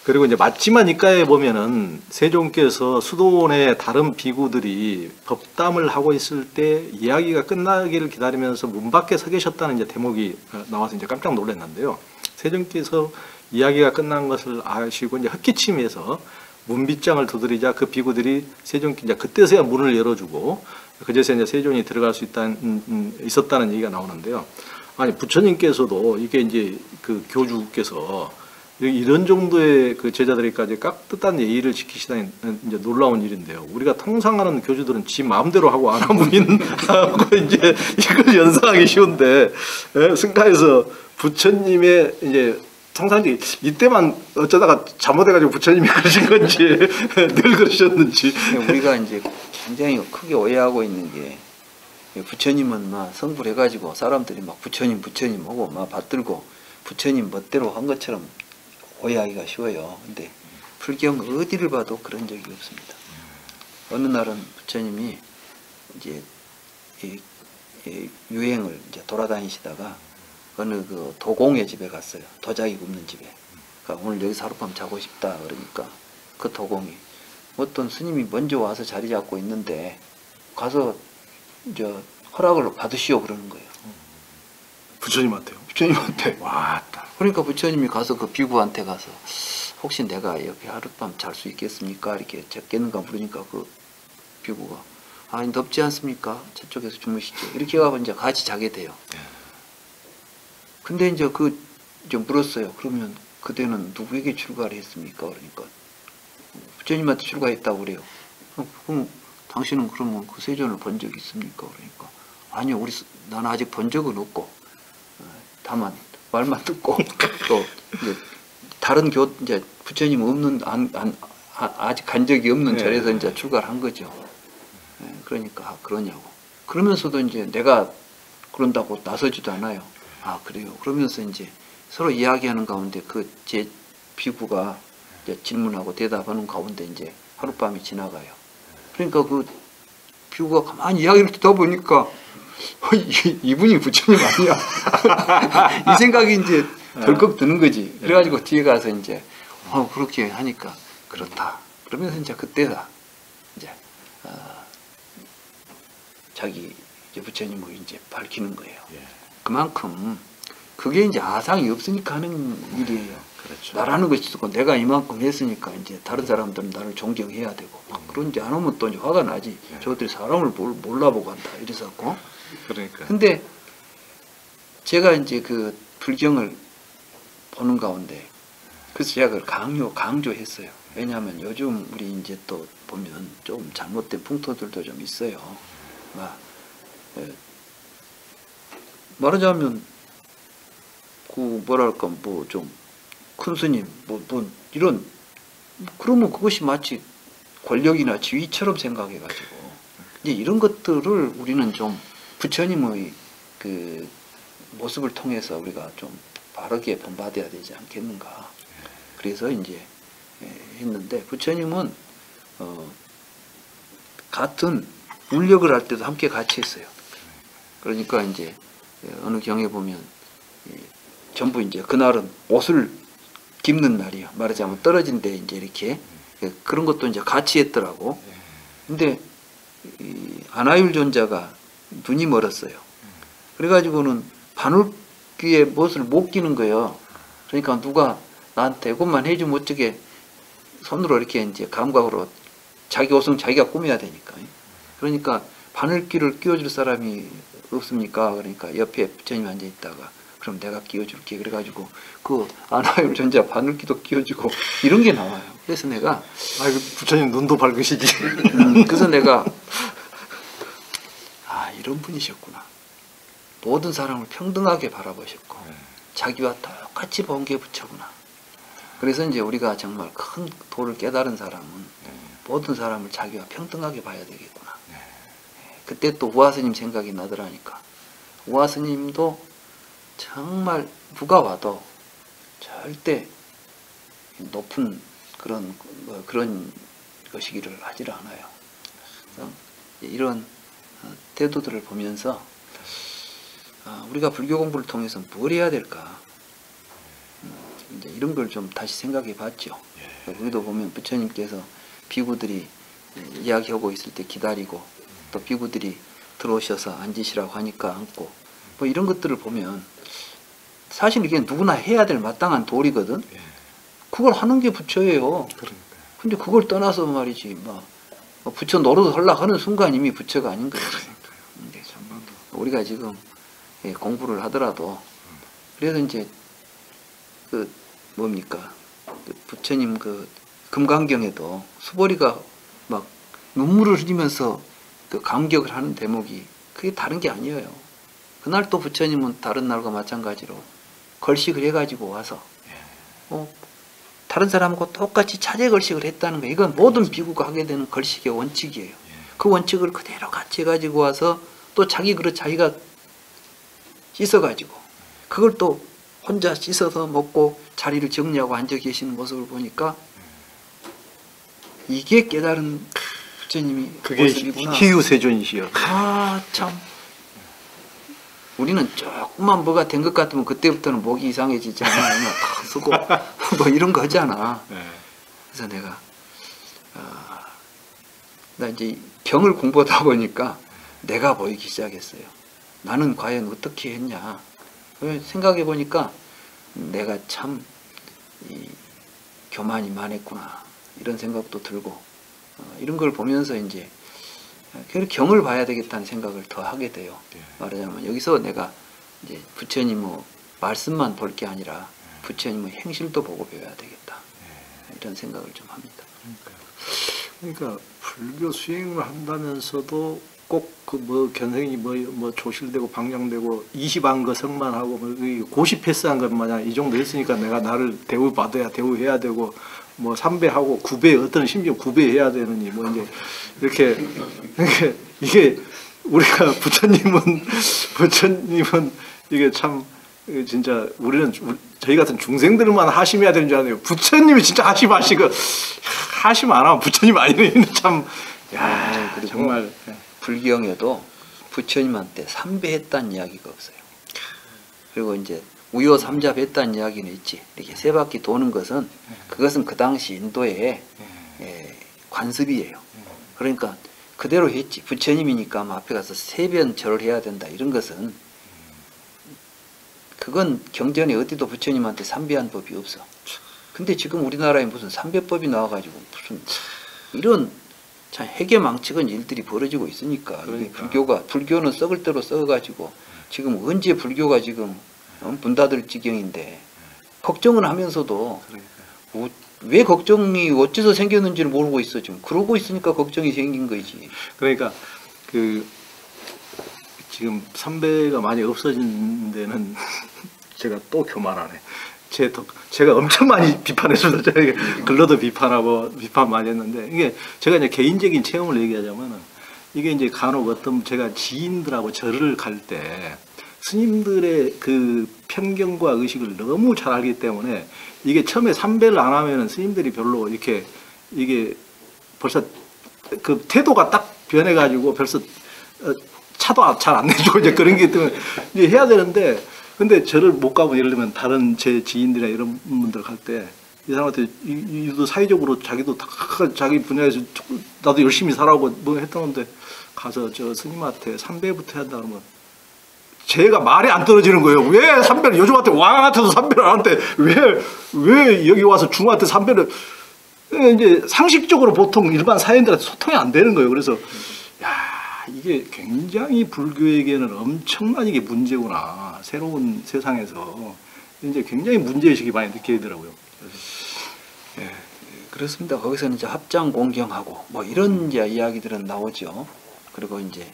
그리고 이제 맞지만 이가에 보면은 세종께서 수도원의 다른 비구들이 법담을 하고 있을 때 이야기가 끝나기를 기다리면서 문 밖에 서 계셨다는 이제 대목이 나와서 이제 깜짝 놀랐는데요. 세종께서 이야기가 끝난 것을 아시고 이제 헛기침해서 문빗장을 두드리자 그 비구들이 세종 이제 그때서야 문을 열어주고 그제서 이제 세종이 들어갈 수 있었다는 얘기가 나오는데요. 아니 부처님께서도 이게 이제 그 교주께서 이런 정도의 그 제자들에게까지 깍듯한 예의를 지키시다니 이제 놀라운 일인데요. 우리가 통상하는 교주들은 지 마음대로 하고 안 하면 하고 이제 이걸 연상하기 쉬운데 승가에서 부처님의 이제 통상적인 이때만 어쩌다가 잘못해가지고 부처님이 그러신 건지 늘 그러셨는지 우리가 이제 굉장히 크게 오해하고 있는 게 부처님은 막 성불해가지고 사람들이 막 부처님 하고 막 받들고 부처님 멋대로 한 것처럼 오해하기가 쉬워요. 근데 불경 어디를 봐도 그런 적이 없습니다. 어느 날은 부처님이 이제 유행을 이제 돌아다니시다가 어느 그 도공의 집에 갔어요. 도자기 굽는 집에. 그러니까 오늘 여기서 하룻밤 자고 싶다 그러니까 그 도공이 어떤 스님이 먼저 와서 자리 잡고 있는데 가서 이제 허락을 받으시오 그러는 거예요. 부처님한테요? 부처님한테. 왔다. 그러니까 부처님이 가서 그 비구한테 가서 혹시 내가 여기 하룻밤 잘 수 있겠습니까? 이렇게 적겠는가 물으니까 그 비구가 아니 덥지 않습니까? 저쪽에서 주무시죠. 이렇게 가고 이제 같이 자게 돼요. 근데 이제 이제 물었어요. 그러면 그대는 누구에게 출가를 했습니까? 그러니까 부처님한테 출가했다고 그래요. 그럼 당신은 그러면 그 세존을 본 적이 있습니까? 그러니까 아니요, 나는 아직 본 적은 없고 다만 말만 듣고 또 이제 다른 이제 부처님 없는 아직 간 적이 없는 절에서 이제 출가를 한 거죠. 그러니까 그러냐고. 그러면서도 이제 내가 그런다고 나서지도 않아요. 아 그래요. 그러면서 이제 서로 이야기하는 가운데 그 제 비구가 이제 질문하고 대답하는 가운데 이제 하룻밤이 지나가요. 그러니까 그 비구가 가만히 이야기를 듣다 보니까 이분이 부처님 아니야. 이 생각이 이제 덜컥 드는 거지. 그래가지고 뒤에 가서 이제 그렇게 하니까 그렇다. 그러면서 이제 그때다 이제 자기 이제 부처님을 이제 밝히는 거예요. 그만큼 그게 이제 아상이 없으니까 하는 일이에요. 그렇죠. 나라는 것이 있고 내가 이만큼 했으니까 이제 다른 사람들은 나를 존경해야 되고 그런지 안 하면 또 이제 화가 나지. 저것들이 사람을 몰라보고 한다 이래서고. 그러니까. 근데 제가 이제 그 불경을 보는 가운데 그래서 제가 그걸 강조했어요. 왜냐하면 요즘 우리 이제 또 보면 좀 잘못된 풍토들도 좀 있어요. 말하자면 그 뭐랄까 뭐 좀 큰 스님 뭐 이런 그러면 그것이 마치 권력이나 지위처럼 생각해가지고 이제 이런 것들을 우리는 좀 부처님의 그 모습을 통해서 우리가 좀 바르게 본받아야 되지 않겠는가. 그래서 이제 했는데 부처님은 같은 울력을 할 때도 함께 같이 했어요. 그러니까 이제 어느 경에 보면 전부 이제 그날은 옷을 깁는 날이야. 말하자면 떨어진 데 이제 이렇게 그런 것도 이제 같이 했더라고. 근데 아나율 존자가 눈이 멀었어요. 그래가지고는 바늘귀에 무엇을 못 끼는 거예요. 그러니까 누가 나한테 이것만 해주면 어쩌게 손으로 이렇게 이제 감각으로 자기 옷은 자기가 꾸며야 되니까. 그러니까 바늘귀를 끼워줄 사람이 없습니까? 그러니까 옆에 부처님이 앉아 있다가 그럼 내가 끼워줄게. 그래가지고 그 아나율 존자 바늘귀도 끼워주고 이런 게 나와요. 그래서 내가 부처님 눈도 밝으시지. 그래서 내가 이런 분이셨구나. 모든 사람을 평등하게 바라보셨고 자기와 똑같이 본 게 부처구나. 그래서 이제 우리가 정말 큰 도를 깨달은 사람은 모든 사람을 자기와 평등하게 봐야 되겠구나. 그때 또 우화스님 생각이 나더라니까. 우화스님도 정말 누가 와도 절대 높은 그런 것이기를 하질 않아요. 이런 태도들을 보면서 우리가 불교 공부를 통해서 뭘 해야 될까? 이제 이런 걸 좀 다시 생각해 봤죠. 거기도 보면 부처님께서 비구들이 이야기하고 있을 때 기다리고 또 비구들이 들어오셔서 앉으시라고 하니까 앉고 뭐 이런 것들을 보면 사실 이게 누구나 해야 될 마땅한 도리거든. 예. 그걸 하는 게 부처예요. 그러니까. 근데 그걸 떠나서 말이지 뭐 부처 노릇 하려고 하는 순간 이미 부처가 아닌 거예요. 근데 우리가 지금 공부를 하더라도 그래서 이제 그 뭡니까 그 부처님 그 금강경에도 수보리가 막 눈물을 흘리면서 그 감격을 하는 대목이 그게 다른 게 아니에요. 그날 또 부처님은 다른 날과 마찬가지로 걸식을 해가지고 와서 다른 사람하고 똑같이 차례 걸식을 했다는 거예요. 이건 모든 비구가 하게 되는 걸식의 원칙이에요. 그 원칙을 그대로 같이 해가지고 와서 또 자기 그릇 자기가 씻어가지고 그걸 또 혼자 씻어서 먹고 자리를 정리하고 앉아 계시는 모습을 보니까 이게 깨달은 부처님이 그게 모습이구나. 희유세존이시여. 아, 참. 우리는 조금만 뭐가 된 것 같으면 그때부터는 목이 이상해지잖아. 쓰고 뭐 이런 거 하잖아. 네. 그래서 내가 나 이제 경을 공부하다 보니까 내가 보이기 시작했어요. 나는 과연 어떻게 했냐. 생각해 보니까 내가 참 교만이 많았구나 이런 생각도 들고 이런 걸 보면서 이제 경을 봐야 되겠다는 생각을 더 하게 돼요. 말하자면 여기서 내가 이제 부처님 뭐 말씀만 볼 게 아니라 부처님의 행실도 보고 배워야 되겠다 이런 생각을 좀 합니다. 그러니까 불교 수행을 한다면서도 꼭 그 뭐 견생이 뭐 조실되고 방장되고 20안 성만 하고 뭐 고시 패스한 것 마냥 이 정도 했으니까 내가 나를 대우해야 되고 뭐 3배하고 9배 어떤 심지어 9배 해야 되느니 뭐 이제 이렇게 이게 우리가 부처님은 이게 참 진짜 우리는 저희 같은 중생들만 하심해야 되는 줄 아네요. 부처님이 진짜 하심하시고 하심 안 하면 부처님 아니는 참 야, 그리고 정말 불경에도 부처님한테 삼배했다는 이야기가 없어요. 그리고 이제 우요 삼잡했다는 이야기는 있지. 이렇게 세 바퀴 도는 것은 그것은 그 당시 인도의 관습이에요. 그러니까 그대로 했지. 부처님이니까 앞에 가서 세변 절을 해야 된다 이런 것은 그건 경전에 어디도 부처님한테 삼배한 법이 없어. 근데 지금 우리나라에 무슨 삼배법이 나와가지고 무슨 이런 참 해괴망측한 일들이 벌어지고 있으니까. 그러니까. 불교는 썩을 대로 썩어가지고 지금 언제 불교가 지금 문 닫을 지경인데 걱정은 하면서도 왜 걱정이 어째서 생겼는지를 모르고 있어. 지금 그러고 있으니까 걱정이 생긴 거지. 그러니까 그 지금 삼배가 많이 없어진 데는 제가 또 교만하네. 제가 엄청 많이 비판했습니다. 제가 글로도 비판하고 비판 많이 했는데 이게 제가 이제 개인적인 체험을 얘기하자면은 이게 이제 간혹 어떤 제가 지인들하고 절을 갈 때 스님들의 그 편견과 의식을 너무 잘 알기 때문에 이게 처음에 삼배를 안 하면은 스님들이 별로 이렇게 이게 벌써 그 태도가 딱 변해가지고 벌써 차도 잘 안 내주고 이제 그런 게 때문에 이제 해야 되는데 근데 저를 못 가고 예를 들면 다른 제 지인들이나 이런 분들 갈 때 이 사람한테 이도 사회적으로 자기도 다 자기 분야에서 나도 열심히 살아고 뭐 했다는데 가서 저 스님한테 삼배부터 한다 그러면 제가 말이 안 떨어지는 거예요. 왜 삼배를 요즘한테 왕한테도 삼배를 안 하는데 왜 여기 와서 중한테 삼배를 이제 상식적으로 보통 일반 사회인들한테 소통이 안 되는 거예요. 그래서 야 이게 굉장히 불교에게는 엄청난 이게 문제구나. 새로운 세상에서 이제 굉장히 문제의식이 많이 느껴지더라고요. 예, 그렇습니다. 거기서는 이제 합장 공경하고 뭐 이런 이제 이야기들은 나오죠. 그리고 이제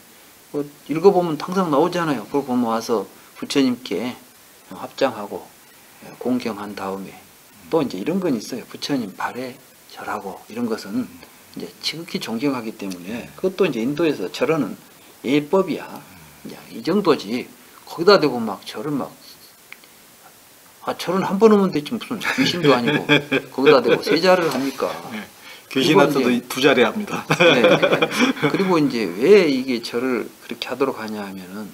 뭐 읽어보면 항상 나오잖아요. 그걸 보면 와서 부처님께 합장하고 공경한 다음에 또 이제 이런 건 있어요. 부처님 발에 절하고 이런 것은 이제 지극히 존경하기 때문에 그것도 이제 인도에서 절하는 예법이야. 이제 이 정도지. 거기다 대고 막 절을 절은 한 번 오면 됐지 무슨 귀신도 아니고 거기다 대고 세 자를 합니까? 귀신한테도 두 자리 합니다. 네. 그리고 이제 왜 이게 절을 그렇게 하도록 하냐 하면은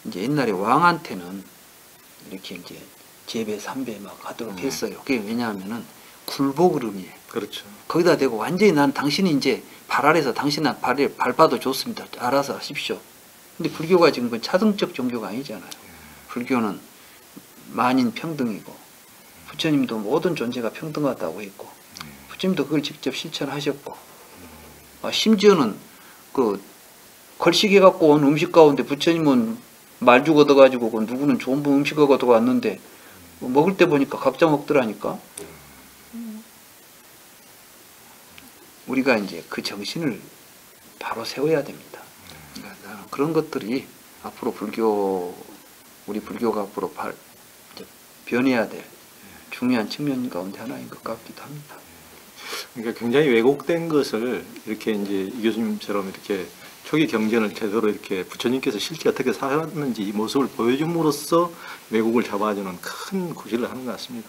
이제 옛날에 왕한테는 이렇게 이제 제배 삼배 막 하도록 했어요. 그게 왜냐하면은 굴복으름이에요. 그렇죠. 거기다 대고 완전히 난 당신이 이제 발 아래서 당신 밟아도 좋습니다. 알아서 하십시오. 근데 불교가 지금 그 차등적 종교가 아니잖아요. 불교는 만인 평등이고 부처님도 모든 존재가 평등하다고 했고 부처님도 그걸 직접 실천하셨고 심지어는 그 걸식해 갖고 온 음식 가운데 부처님은 말죽 얻어가지고 그 누구는 좋은 음식 얻어 왔는데 먹을 때 보니까 각자 먹더라니까. 우리가 이제 그 정신을 바로 세워야 됩니다. 그러니까 나는 그런 것들이 앞으로 우리 불교가 앞으로 이제 변해야 될 중요한 측면 가운데 하나인 것 같기도 합니다. 그러니까 굉장히 왜곡된 것을 이렇게 이제 이 교수님처럼 이렇게 초기 경전을 제대로 이렇게 부처님께서 실제 어떻게 살았는지 이 모습을 보여줌으로써 왜곡을 잡아주는 큰 구실을 하는 것 같습니다.